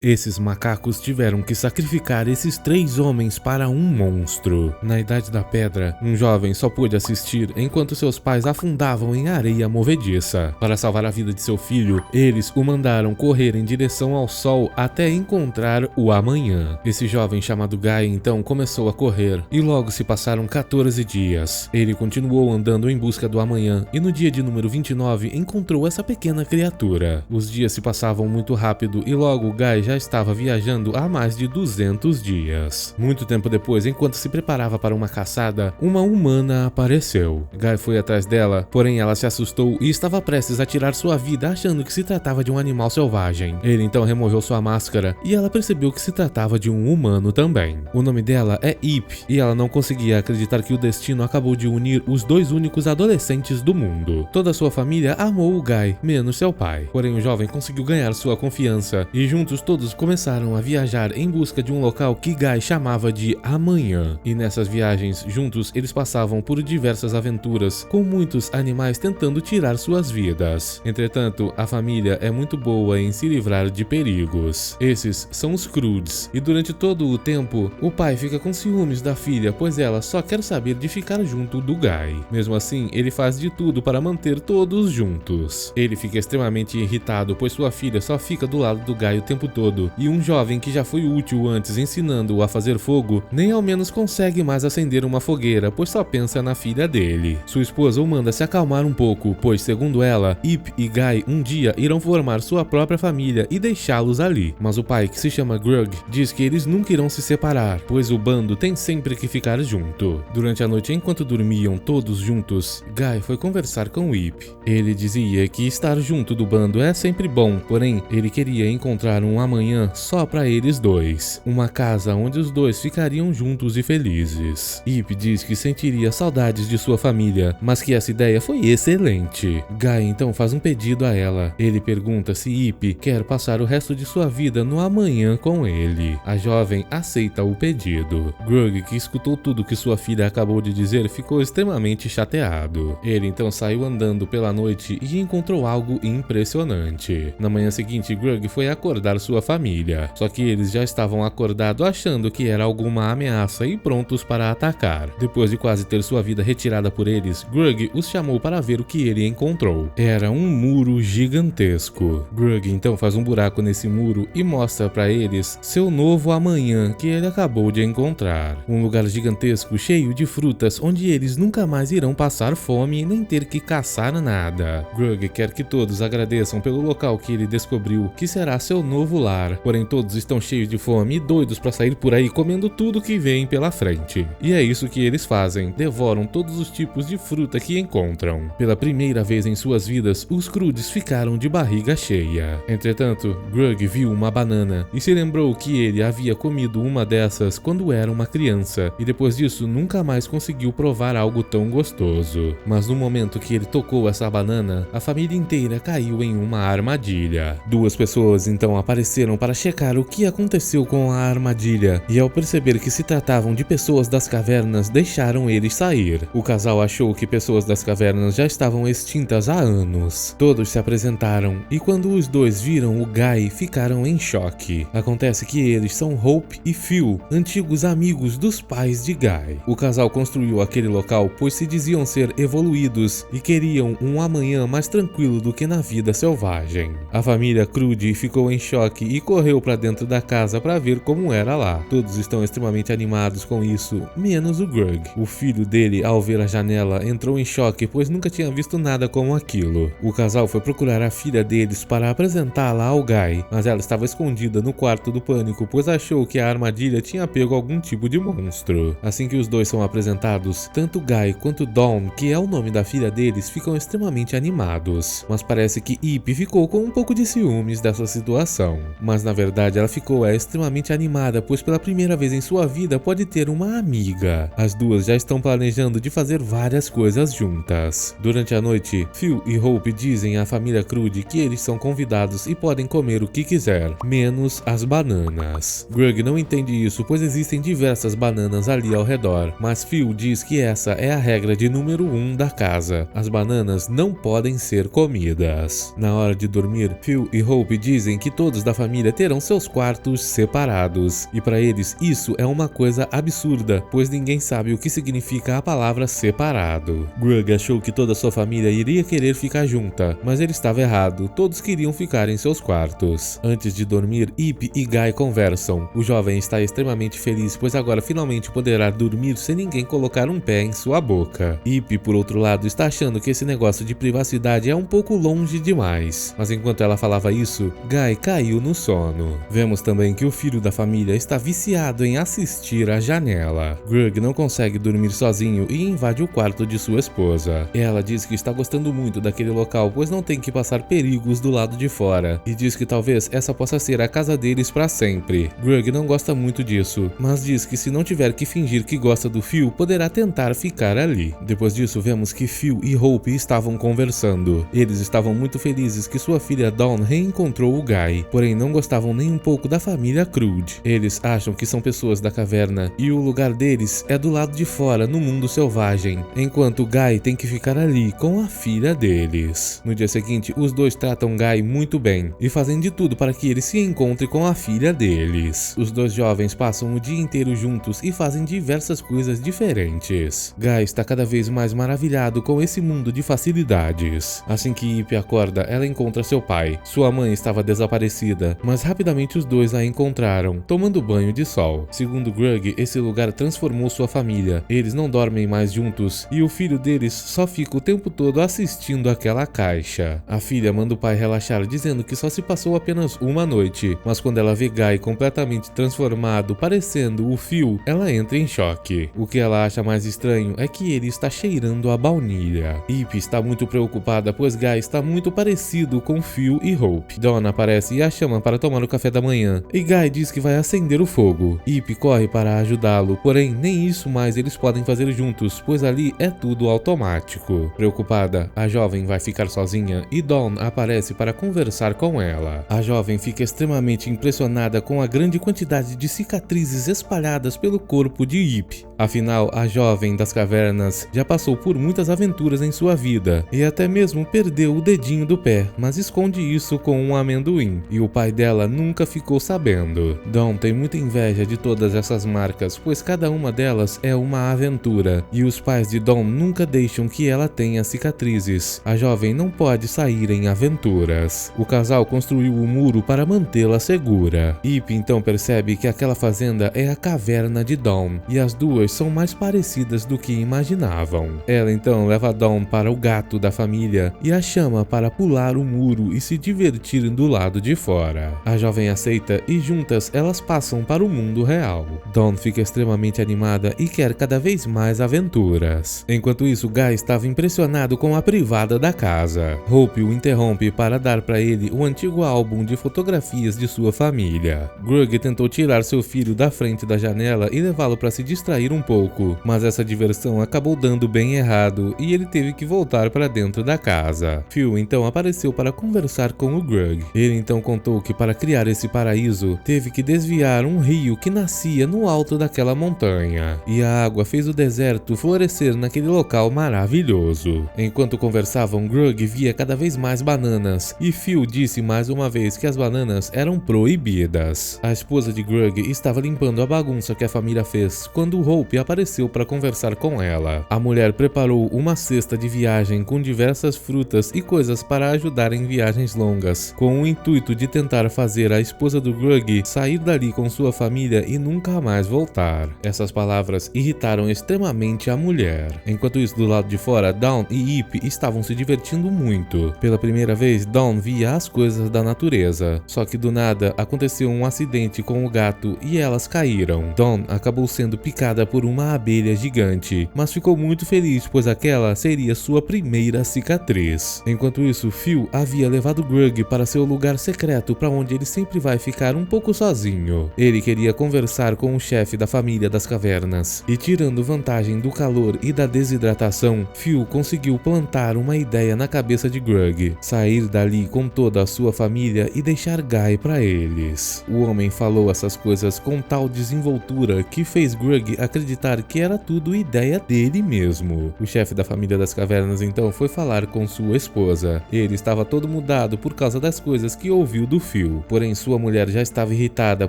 Esses macacos tiveram que sacrificar esses 3 homens para um monstro. Na Idade da Pedra, um jovem só pôde assistir enquanto seus pais afundavam em areia movediça. Para salvar a vida de seu filho, eles o mandaram correr em direção ao sol até encontrar o amanhã. Esse jovem chamado Guy então começou a correr, e logo se passaram 14 dias. Ele continuou andando em busca do amanhã, e no dia de número 29 encontrou essa pequena criatura. Os dias se passavam muito rápido, e logo Guy já estava viajando há mais de 200 dias. Muito tempo depois, enquanto se preparava para uma caçada, uma humana apareceu. Guy foi atrás dela, porém ela se assustou e estava prestes a tirar sua vida, achando que se tratava de um animal selvagem. Ele então removeu sua máscara e ela percebeu que se tratava de um humano também. O nome dela é Ip, e ela não conseguia acreditar que o destino acabou de unir os 2 únicos adolescentes do mundo. Toda sua família amou o Guy, menos seu pai. Porém o jovem conseguiu ganhar sua confiança, e juntos todos começaram a viajar em busca de um local que Guy chamava de Amanhã. E nessas viagens, juntos, eles passavam por diversas aventuras, com muitos animais tentando tirar suas vidas. Entretanto, a família é muito boa em se livrar de perigos. Esses são os Croods, e durante todo o tempo, o pai fica com ciúmes da filha, pois ela só quer saber de ficar junto do Guy. Mesmo assim, ele faz de tudo para manter todos juntos. Ele fica extremamente irritado, pois sua filha só fica do lado do Guy o tempo todo, e um jovem que já foi útil antes ensinando-o a fazer fogo, nem ao menos consegue mais acender uma fogueira, pois só pensa na filha dele. Sua esposa o manda se acalmar um pouco, pois segundo ela, Ip e Guy um dia irão formar sua própria família e deixá-los ali. Mas o pai, que se chama Grug, diz que eles nunca irão se separar, pois o bando tem sempre que ficar junto. Durante a noite, enquanto dormiam todos juntos, Guy foi conversar com Ip. Ele dizia que estar junto do bando é sempre bom, porém ele queria encontrar um amanhã só para eles 2, uma casa onde os 2 ficariam juntos e felizes. Ip diz que sentiria saudades de sua família, mas que essa ideia foi excelente. Guy então faz um pedido a ela. Ele pergunta se Ip quer passar o resto de sua vida no amanhã com ele. A jovem aceita o pedido. Grug, que escutou tudo que sua filha acabou de dizer, ficou extremamente chateado. Ele então saiu andando pela noite e encontrou algo impressionante. Na manhã seguinte, Grug foi acordar sua família, só que eles já estavam acordados achando que era alguma ameaça e prontos para atacar. Depois de quase ter sua vida retirada por eles, Grug os chamou para ver o que ele encontrou. Era um muro gigantesco. Grug então faz um buraco nesse muro e mostra para eles seu novo amanhã que ele acabou de encontrar. Um lugar gigantesco cheio de frutas onde eles nunca mais irão passar fome nem ter que caçar nada. Grug quer que todos agradeçam pelo local que ele descobriu que será seu novo lar, porém todos estão cheios de fome e doidos para sair por aí comendo tudo que vem pela frente. E é isso que eles fazem, devoram todos os tipos de fruta que encontram. Pela primeira vez em suas vidas, os Croods ficaram de barriga cheia. Entretanto, Grug viu uma banana e se lembrou que ele havia comido uma dessas quando era uma criança, e depois disso nunca mais conseguiu provar algo tão gostoso. Mas no momento que ele tocou essa banana, a família inteira caiu em uma armadilha. 2 pessoas então apareceram para checar o que aconteceu com a armadilha, e ao perceber que se tratavam de pessoas das cavernas, deixaram eles sair. O casal achou que pessoas das cavernas já estavam extintas há anos. Todos se apresentaram, e quando os 2 viram o Guy, ficaram em choque. Acontece que eles são Hope e Phil, antigos amigos dos pais de Guy. O casal construiu aquele local pois se diziam ser evoluídos e queriam um amanhã mais tranquilo do que na vida selvagem. A família Crood ficou em choque e correu para dentro da casa para ver como era lá. Todos estão extremamente animados com isso, menos o Grug. O filho dele, ao ver a janela, entrou em choque, pois nunca tinha visto nada como aquilo. O casal foi procurar a filha deles para apresentá-la ao Guy, mas ela estava escondida no quarto do pânico, pois achou que a armadilha tinha pego algum tipo de monstro. Assim que os 2 são apresentados, tanto Guy quanto Dawn, que é o nome da filha deles, ficam extremamente animados. Mas parece que Ip ficou com um pouco de ciúmes dessa situação. Mas na verdade ela ficou extremamente animada, pois pela primeira vez em sua vida pode ter uma amiga. As 2 já estão planejando de fazer várias coisas juntas. Durante a noite, Phil e Hope dizem à família Crood que eles são convidados e podem comer o que quiser, menos as bananas. Grug não entende isso, pois existem diversas bananas ali ao redor, mas Phil diz que essa é a regra de número 1 da casa. As bananas não podem ser comidas. Na hora de dormir, Phil e Hope dizem que todos da família família terão seus quartos separados. E para eles isso é uma coisa absurda, pois ninguém sabe o que significa a palavra separado. Grug achou que toda sua família iria querer ficar junta, mas ele estava errado, todos queriam ficar em seus quartos. Antes de dormir, Ip e Guy conversam. O jovem está extremamente feliz, pois agora finalmente poderá dormir sem ninguém colocar um pé em sua boca. Ip, por outro lado, está achando que esse negócio de privacidade é um pouco longe demais. Mas enquanto ela falava isso, Guy caiu no sono. Vemos também que o filho da família está viciado em assistir à janela. Grug não consegue dormir sozinho e invade o quarto de sua esposa. Ela diz que está gostando muito daquele local, pois não tem que passar perigos do lado de fora, e diz que talvez essa possa ser a casa deles para sempre. Grug não gosta muito disso, mas diz que se não tiver que fingir que gosta do Phil, poderá tentar ficar ali. Depois disso, vemos que Phil e Hope estavam conversando. Eles estavam muito felizes que sua filha Dawn reencontrou o Guy, porém não gostavam nem um pouco da família Crude. Eles acham que são pessoas da caverna e o lugar deles é do lado de fora, no mundo selvagem, enquanto Guy tem que ficar ali com a filha deles. No dia seguinte, os dois tratam Guy muito bem e fazem de tudo para que ele se encontre com a filha deles. Os dois jovens passam o dia inteiro juntos e fazem diversas coisas diferentes. Guy está cada vez mais maravilhado com esse mundo de facilidades. Assim que Ip acorda, ela encontra seu pai. Sua mãe estava desaparecida, mas rapidamente os dois a encontraram, tomando banho de sol. Segundo Grug, esse lugar transformou sua família. Eles não dormem mais juntos e o filho deles só fica o tempo todo assistindo aquela caixa. A filha manda o pai relaxar, dizendo que só se passou apenas uma noite, mas quando ela vê Guy completamente transformado, parecendo o Phil, ela entra em choque. O que ela acha mais estranho é que ele está cheirando a baunilha. Ip está muito preocupada, pois Guy está muito parecido com Phil e Hope. Dawn aparece e a chama para tomar o café da manhã, e Guy diz que vai acender o fogo. Ip corre para ajudá-lo, porém nem isso mais eles podem fazer juntos, pois ali é tudo automático. Preocupada, a jovem vai ficar sozinha e Dawn aparece para conversar com ela. A jovem fica extremamente impressionada com a grande quantidade de cicatrizes espalhadas pelo corpo de Ip. Afinal, a jovem das cavernas já passou por muitas aventuras em sua vida e até mesmo perdeu o dedinho do pé, mas esconde isso com um amendoim, e o pai dela nunca ficou sabendo. Dawn tem muita inveja de todas essas marcas, pois cada uma delas é uma aventura, e os pais de Dawn nunca deixam que ela tenha cicatrizes. A jovem não pode sair em aventuras. O casal construiu um muro para mantê-la segura. Ip então percebe que aquela fazenda é a caverna de Dawn, e as duas são mais parecidas do que imaginavam. Ela então leva Dawn para o gato da família e a chama para pular o muro e se divertir do lado de fora. A jovem aceita e juntas elas passam para o mundo real. Dawn fica extremamente animada e quer cada vez mais aventuras. Enquanto isso, Guy estava impressionado com a privada da casa. Hope o interrompe para dar para ele o antigo álbum de fotografias de sua família. Grug tentou tirar seu filho da frente da janela e levá-lo para se distrair um pouco, mas essa diversão acabou dando bem errado e ele teve que voltar para dentro da casa. Phil então apareceu para conversar com o Grug. Ele então contou que para criar esse paraíso, teve que desviar um rio que nascia no alto daquela montanha, e a água fez o deserto florescer naquele local maravilhoso. Enquanto conversavam, Grug via cada vez mais bananas, e Phil disse mais uma vez que as bananas eram proibidas. A esposa de Grug estava limpando a bagunça que a família fez quando Hope apareceu para conversar com ela. A mulher preparou uma cesta de viagem com diversas frutas e coisas para ajudar em viagens longas, com o intuito de tentar fazer a esposa do Grug sair dali com sua família e nunca mais voltar. Essas palavras irritaram extremamente a mulher. Enquanto isso, do lado de fora, Dawn e Ip estavam se divertindo muito. Pela primeira vez, Dawn via as coisas da natureza, só que do nada aconteceu um acidente com o gato e elas caíram. Dawn acabou sendo picada por uma abelha gigante, mas ficou muito feliz, pois aquela seria sua primeira cicatriz. Enquanto isso, Phil havia levado Grug para seu lugar secreto, para onde ele sempre vai ficar um pouco sozinho. Ele queria conversar com o chefe da família das cavernas, e tirando vantagem do calor e da desidratação, Phil conseguiu plantar uma ideia na cabeça de Grug: sair dali com toda a sua família e deixar Guy para eles. O homem falou essas coisas com tal desenvoltura que fez Grug acreditar que era tudo ideia dele mesmo. O chefe da família das cavernas então foi falar com sua esposa. Ele estava todo mudado por causa das coisas que ouviu do Phil. Phil. Porém, sua mulher já estava irritada,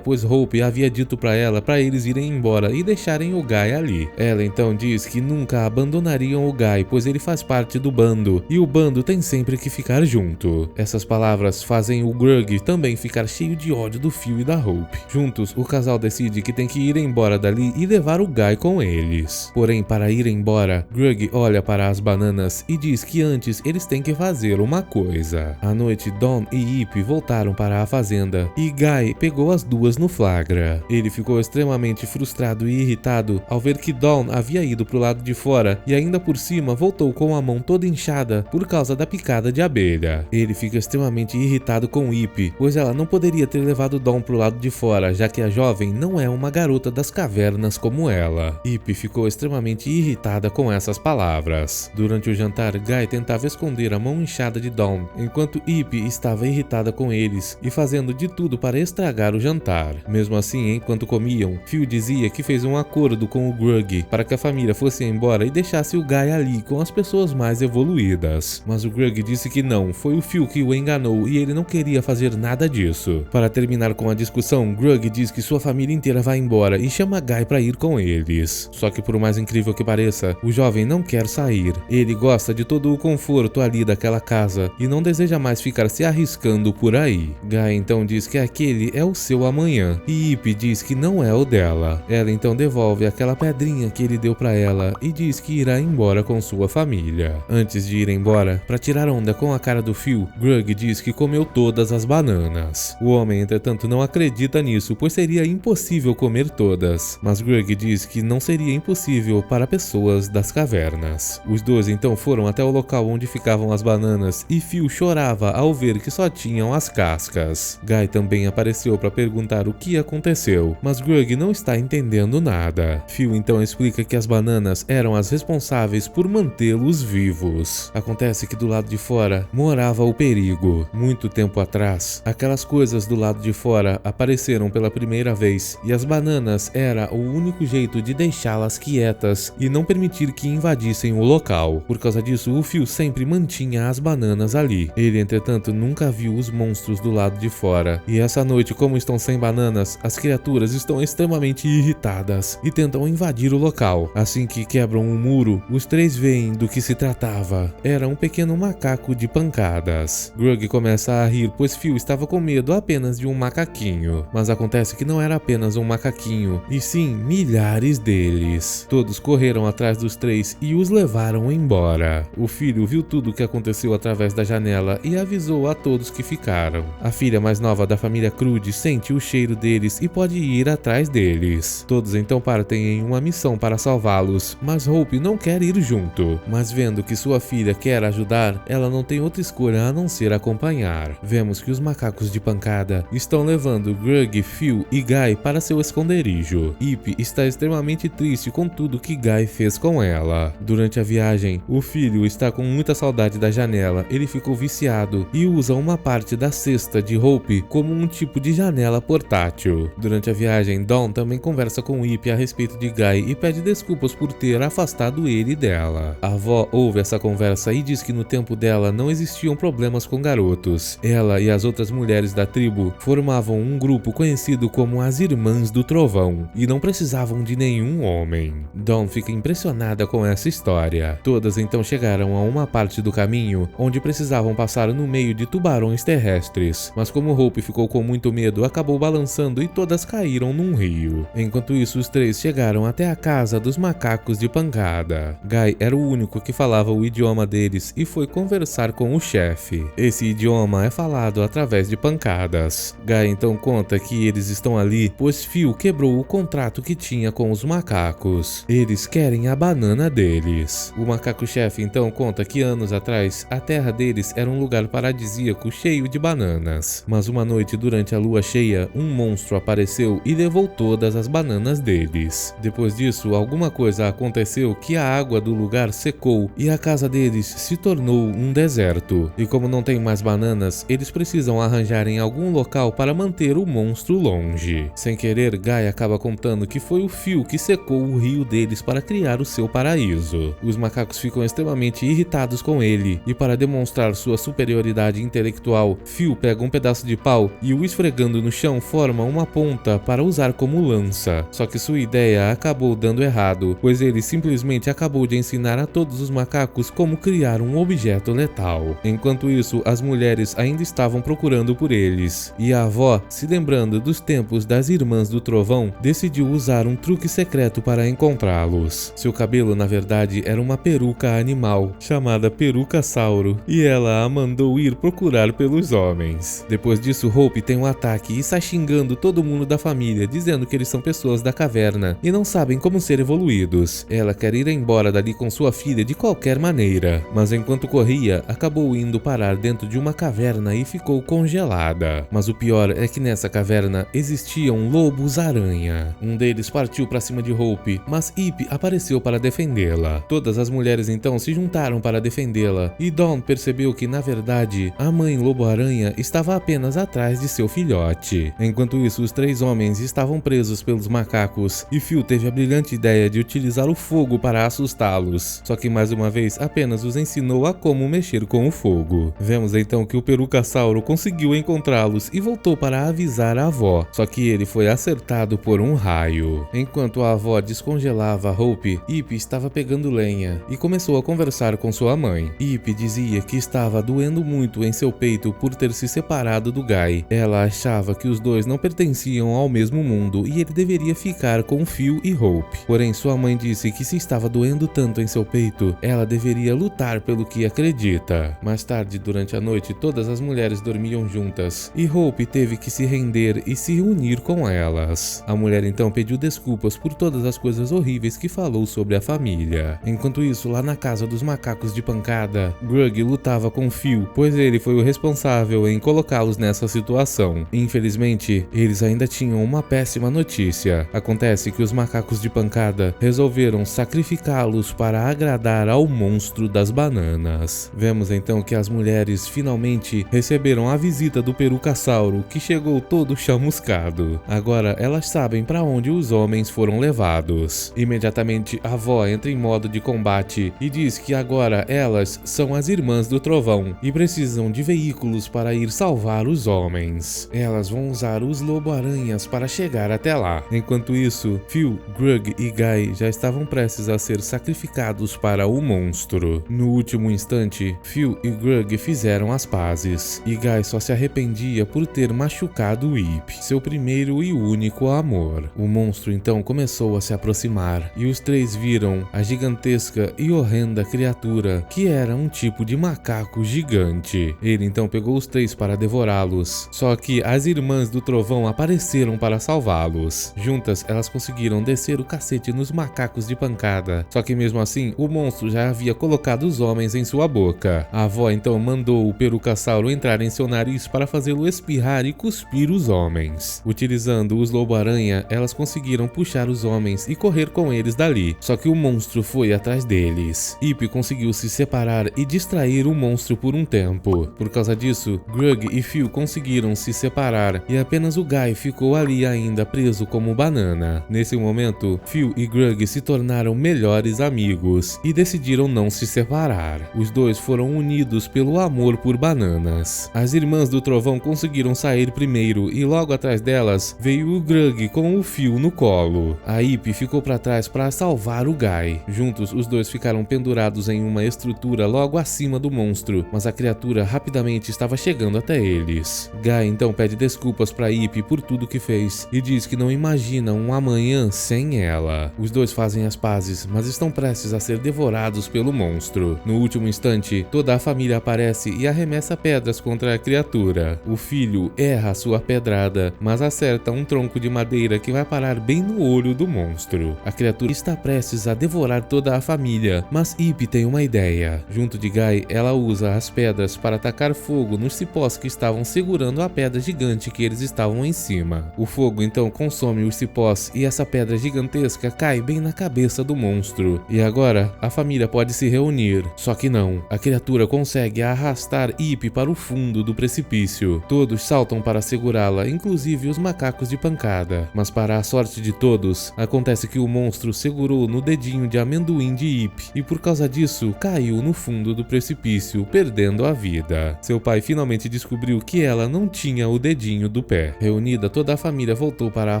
pois Hope havia dito para ela para eles irem embora e deixarem o Guy ali. Ela então diz que nunca abandonariam o Guy, pois ele faz parte do bando e o bando tem sempre que ficar junto. Essas palavras fazem o Grug também ficar cheio de ódio do Phil e da Hope. Juntos, o casal decide que tem que ir embora dali e levar o Guy com eles. Porém, para ir embora, Grug olha para as bananas e diz que antes eles têm que fazer uma coisa. À noite, Dawn e Ip voltaram para a fazenda e Guy pegou as duas no flagra. Ele ficou extremamente frustrado e irritado ao ver que Dawn havia ido pro lado de fora e ainda por cima voltou com a mão toda inchada por causa da picada de abelha. Ele fica extremamente irritado com Ip, pois ela não poderia ter levado Dawn pro lado de fora, já que a jovem não é uma garota das cavernas como ela. Ip ficou extremamente irritada com essas palavras. Durante o jantar, Guy tentava esconder a mão inchada de Dawn, enquanto Ip estava irritada com eles e fazendo de tudo para estragar o jantar. Mesmo assim, enquanto comiam, Phil dizia que fez um acordo com o Grug para que a família fosse embora e deixasse o Guy ali com as pessoas mais evoluídas. Mas o Grug disse que não, foi o Phil que o enganou e ele não queria fazer nada disso. Para terminar com a discussão, Grug diz que sua família inteira vai embora e chama Guy para ir com eles. Só que por mais incrível que pareça, o jovem não quer sair. Ele gosta de todo o conforto ali daquela casa e não deseja mais ficar se arriscando por aí. Guy então diz que aquele é o seu amanhã e Ip diz que não é o dela. Ela então devolve aquela pedrinha que ele deu para ela e diz que irá embora com sua família. Antes de ir embora, para tirar onda com a cara do Phil, Grug diz que comeu todas as bananas. O homem, entretanto, não acredita nisso, pois seria impossível comer todas. Mas Grug diz que não seria impossível para pessoas das cavernas. Os dois então foram até o local onde ficavam as bananas e Phil chorava ao ver que só tinham as cascas. Guy também apareceu para perguntar o que aconteceu, mas Grug não está entendendo nada. Phil então explica que as bananas eram as responsáveis por mantê-los vivos. Acontece que do lado de fora morava o perigo. Muito tempo atrás, aquelas coisas do lado de fora apareceram pela primeira vez e as bananas era o único jeito de deixá-las quietas e não permitir que invadissem o local. Por causa disso, o Phil sempre mantinha as bananas ali. Ele, entretanto, nunca viu os monstros do lado de fora. E essa noite, como estão sem bananas, as criaturas estão extremamente irritadas e tentam invadir o local. Assim que quebram um muro, os três veem do que se tratava. Era um pequeno macaco de pancadas. Grug começa a rir, pois Phil estava com medo apenas de um macaquinho. Mas acontece que não era apenas um macaquinho, e sim milhares deles. Todos correram atrás dos três e os levaram embora. O filho viu tudo o que aconteceu através da janela e avisou a todos que ficaram. A filha mais nova da família Crude sente o cheiro deles e pode ir atrás deles. Todos então partem em uma missão para salvá-los, mas Hope não quer ir junto. Mas vendo que sua filha quer ajudar, ela não tem outra escolha a não ser acompanhar. Vemos que os macacos de pancada estão levando Grug, Phil e Guy para seu esconderijo. Ip está extremamente triste com tudo que Guy fez com ela. Durante a viagem, o filho está com muita saudade da janela. Ele ficou viciado e usa uma parte da cesta de Hope como um tipo de janela portátil. Durante a viagem, Dawn também conversa com Ip a respeito de Guy e pede desculpas por ter afastado ele dela. A avó ouve essa conversa e diz que no tempo dela não existiam problemas com garotos. Ela e as outras mulheres da tribo formavam um grupo conhecido como as Irmãs do Trovão e não precisavam de nenhum homem. Dawn fica impressionada com essa história. Todas então chegaram a uma parte do caminho onde precisavam passar no meio de tubarões terrestres, mas como Hope ficou com muito medo, acabou balançando e todas caíram num rio. Enquanto isso, os três chegaram até a casa dos macacos de pancada. Guy era o único que falava o idioma deles e foi conversar com o chefe. Esse idioma é falado através de pancadas. Guy então conta que eles estão ali pois Phil quebrou o contrato que tinha com os macacos. Eles querem a banana deles. O macaco-chefe então conta que anos atrás a terra deles era um lugar paradisíaco cheio de bananas. Mas uma noite durante a lua cheia, um monstro apareceu e levou todas as bananas deles. Depois disso, alguma coisa aconteceu que a água do lugar secou e a casa deles se tornou um deserto. E como não tem mais bananas, eles precisam arranjar em algum local para manter o monstro longe. Sem querer, Guy acaba contando que foi o Phil que secou o rio deles para criar o seu paraíso. Os macacos ficam extremamente irritados com ele e para demonstrar sua superioridade intelectual, Phil pega um pedaço pedaço de pau e o esfregando no chão forma uma ponta para usar como lança. Só que sua ideia acabou dando errado, pois ele simplesmente acabou de ensinar a todos os macacos como criar um objeto letal. Enquanto isso, as mulheres ainda estavam procurando por eles, e a avó, se lembrando dos tempos das Irmãs do Trovão, decidiu usar um truque secreto para encontrá-los. Seu cabelo, na verdade, era uma peruca animal, chamada Peruca-sauro, e ela a mandou ir procurar pelos homens. Depois disso, Hope tem um ataque e sai xingando todo mundo da família, dizendo que eles são pessoas da caverna e não sabem como ser evoluídos. Ela quer ir embora dali com sua filha de qualquer maneira, mas enquanto corria, acabou indo parar dentro de uma caverna e ficou congelada. Mas o pior é que nessa caverna existiam lobos-aranha. Um deles partiu para cima de Hope, mas Ip apareceu para defendê-la. Todas as mulheres então se juntaram para defendê-la, e Dawn percebeu que, na verdade, a mãe lobo-aranha estava apenas atrás de seu filhote. Enquanto isso, os 3 homens estavam presos pelos macacos, e Phil teve a brilhante ideia de utilizar o fogo para assustá-los. Só que mais uma vez apenas os ensinou a como mexer com o fogo. Vemos então que o Peruca-sauro conseguiu encontrá-los e voltou para avisar a avó, só que ele foi acertado por um raio. Enquanto a avó descongelava Hope, Ip estava pegando lenha e começou a conversar com sua mãe. Ip dizia que estava doendo muito em seu peito por ter se separado do Guy. Ela achava que os dois não pertenciam ao mesmo mundo e ele deveria ficar com Phil e Hope. Porém, sua mãe disse que se estava doendo tanto em seu peito, ela deveria lutar pelo que acredita. Mais tarde, durante a noite, todas as mulheres dormiam juntas e Hope teve que se render e se unir com elas. A mulher então pediu desculpas por todas as coisas horríveis que falou sobre a família. Enquanto isso, lá na casa dos macacos de pancada, Grug lutava com Phil, pois ele foi o responsável em colocá-los nessa situação. Infelizmente, eles ainda tinham uma péssima notícia. Acontece que os macacos de pancada resolveram sacrificá-los para agradar ao monstro das bananas. Vemos então que as mulheres finalmente receberam a visita do Peruca-sauro, que chegou todo chamuscado. Agora elas sabem para onde os homens foram levados. Imediatamente a avó entra em modo de combate e diz que agora elas são as Irmãs do Trovão e precisam de veículos para ir salvar os homens. Elas vão usar os lobo-aranhas para chegar até lá. Enquanto isso, Phil, Grug e Guy já estavam prestes a ser sacrificados para o monstro. No último instante, Phil e Grug fizeram as pazes, e Guy só se arrependia por ter machucado Ip, seu primeiro e único amor. O monstro então começou a se aproximar, e os 3 viram a gigantesca e horrenda criatura, que era um tipo de macaco gigante. Ele então pegou os 3 para devorá-los, só que as Irmãs do Trovão apareceram para salvá-los. Juntas, elas conseguiram descer o cacete nos macacos de pancada, só que mesmo assim, o monstro já havia colocado os homens em sua boca. A avó então mandou o Peruca-sauro entrar em seu nariz para fazê-lo espirrar e cuspir os homens. Utilizando os lobo-aranha, elas conseguiram puxar os homens e correr com eles dali, só que o monstro foi atrás deles. Ip conseguiu se separar e distrair o monstro por um tempo. Por causa disso, Grug e Phil conseguiram se separar e apenas o Guy ficou ali ainda preso como banana. Nesse momento, Phil e Grug se tornaram melhores amigos e decidiram não se separar. Os dois foram unidos pelo amor por bananas. As Irmãs do Trovão conseguiram sair primeiro e logo atrás delas veio o Grug com o Phil no colo. A Ip ficou para trás para salvar o Guy. Juntos, os dois ficaram pendurados em uma estrutura logo acima do monstro, mas a criatura rapidamente estava chegando até eles. Guy então pede desculpas para Ip por tudo que fez e diz que não imagina um amanhã sem ela. Os dois fazem as pazes, mas estão prestes a ser devorados pelo monstro. No último instante, toda a família aparece e arremessa pedras contra a criatura. O filho erra sua pedrada, mas acerta um tronco de madeira que vai parar bem no olho do monstro. A criatura está prestes a devorar toda a família, mas Ip tem uma ideia. Junto de Guy, ela usa as pedras para atacar fogo nos cipós que estavam segurando a pedra gigante que eles estavam em cima. O fogo então consome os cipós e essa pedra gigantesca cai bem na cabeça do monstro. E agora, a família pode se reunir. Só que não, a criatura consegue arrastar Ip para o fundo do precipício. Todos saltam para segurá-la, inclusive os macacos de pancada. Mas para a sorte de todos, acontece que o monstro segurou no dedinho de amendoim de Ip e por causa disso, caiu no fundo do precipício, perdendo a vida. Seu pai finalmente descobriu descobriu que ela não tinha o dedinho do pé. Reunida, toda a família voltou para a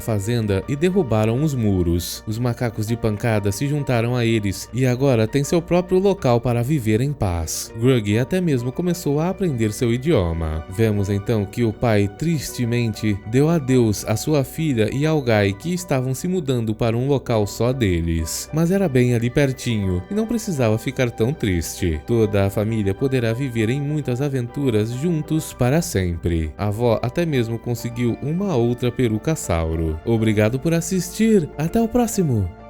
fazenda e derrubaram os muros. Os macacos de pancada se juntaram a eles e agora tem seu próprio local para viver em paz. Grug até mesmo começou a aprender seu idioma. Vemos então que o pai tristemente deu adeus à sua filha e ao Guy, que estavam se mudando para um local só deles. Mas era bem ali pertinho e não precisava ficar tão triste. Toda a família poderá viver em muitas aventuras juntos para sempre. A avó até mesmo conseguiu uma outra peruca sauro. Obrigado por assistir, até o próximo!